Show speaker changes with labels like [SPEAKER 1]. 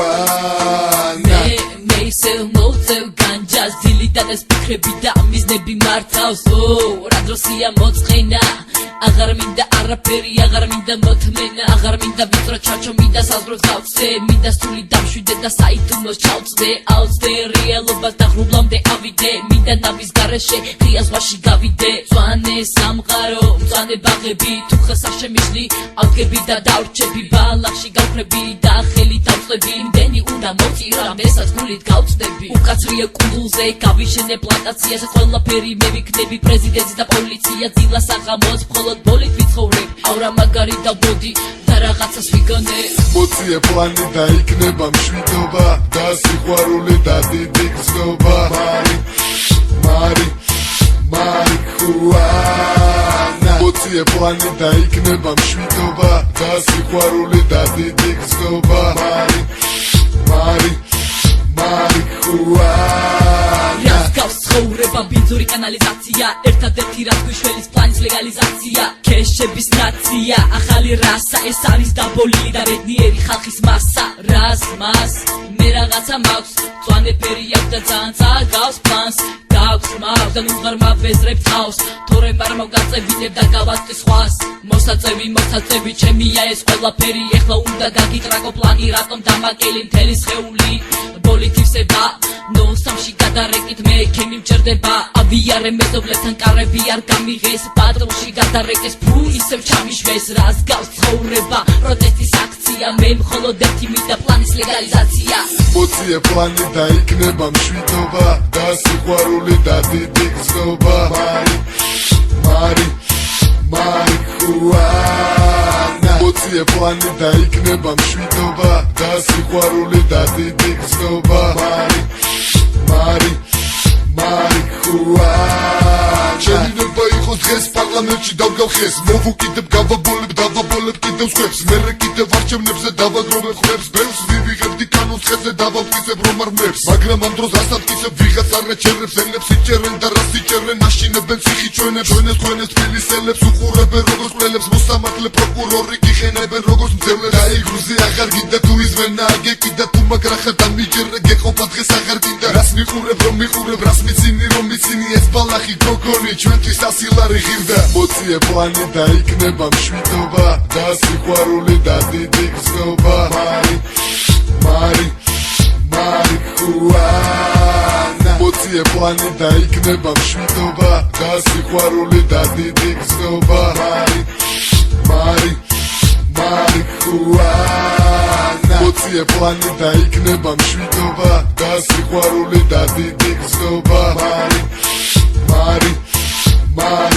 [SPEAKER 1] marihuana
[SPEAKER 2] მე ისევ მოვწევ განჯას დილი და ეს ფიქრები და მიზნები მართავს რა დროსია მოწყენა აღარ მინდა არაფერი აღარ მინდა მოთმენა აღარ მინდა ვიწრო ჩარჩო მინდა საზღვრებს გავწე მინდა სული დამშვიდე და საიდუმლოს ჩავწდე აუწდე რეალობას დაღრუბლამდე ავიდე მინდა ნავის გარეშე ღია ზღვაში გავიდე მწვანე სამყარო მწვანე ბაღები თუ ხეს არ შემიძლი ავგები და დავრჩები ბალახში გავხრები და ხელი დავწვევი იმდენი უნდა მოვწირო რამდენსაც გულით გავწდები უკაცრია კუნძულზე გავიშენე პლანტაციას ყველაფერი მე ვიქნები პრეზიდენტი და პოლიცია დილას აღამოც მხოლოდ ბოლით ვიცხოვრებ ავრა მაგარი და ბოდი და რაღაცას ვიგონე
[SPEAKER 1] მოწიე პლანი და იქნება მშვიდობა და სიყვარული და დიდი გზნობა marihuana მოწიე პლანი და იქნება მშვიდობა და სიყვარული და დიდი გზნობა marihuana
[SPEAKER 2] გავს ცხოვრება ბინძური კანალიზაცია ერთადერთი რაც გვიშველის პლანის ლეგალიზაცია ქეშების ნაცია ახალი რასა ეს არის დაბოლილი და ბედნიერი ხალხის მასა რას მას მე რაღაცა მაქვს მწვანე ფერი აქვს და ძალიან წაგავს პლანს გაქვს მაქვს და ნუღარ მავეზრებ თავს თორემ არ მოგაწევინებ და გავაწვი სხვას მოსაწევი ჩემია ეს ყველაფერი ეხლა უნდა გაგიტრაკო პლანი რატომ დამაკელი მთელი სხეული ბოლით ივსება ნოსამში გადარეკით მე ქემი მჭერდება ავიარე მეზობლებთან კარები არ გამიღეს პატრონში გადარეკეს ფუ ისევ ჩამიშვეს რას გავს ცხოვრება პროტესტის აქცია მე მხოლოდ ერთი მინდა პლანის ლეგალიზაცია
[SPEAKER 1] მოწიე პლანი და იქნება მშვიდობა და სიყვარული და დიდი გზნობა marihuana მოწიე პლანი და იქნება მშვიდობა და სიყვარული და დიდი გზნობა marihuana შეიძლება იყოს დღეს პარლამენტში დავგავხეს მოვუკიდებ გავაბოლებ კიდევ სხვებს მერე კიდევ არჩევნებზე დავაგროვებ ხმებს ბევრს ვივიღებდი კანონს ხეზე დავავტკიცებ რომ არ მებს მაგრამ ამ დროს ასადკიცებ ვიღაც არ ეჩერებს ელებს იჭერენ და რას იჭერენ აშინებენ ციხი ჩვენებს ჩვენეს თბილისელებს უყურებენ როგორც ყველებს მოსამართლე პროკურორი გიხენებენ როგორც მძევლებს დაიგრუზე აღარ გინდა თუ იზვენა აგეკიდა თუ მაგრახა დამიჯერე გეყოფა დღეს აღარ გინდა რას მიყურებ რომ მიყურებ რას მიცინი რომ მიცინი ეს ბალახი გოგონი ჩვენთვის ასილარი ღირდა მოწიე პლანი და იქნება მშვიდობა და სიყვარული და დიდი გზნობა marihuana მოწიე პლანი და იქნება მშვიდობა და სიყვარული და დიდი გზნობა marihuana მოწიე პლანი და იქნება მშვიდობა და სიყვარული და დიდი გზნობა marihuana marihuana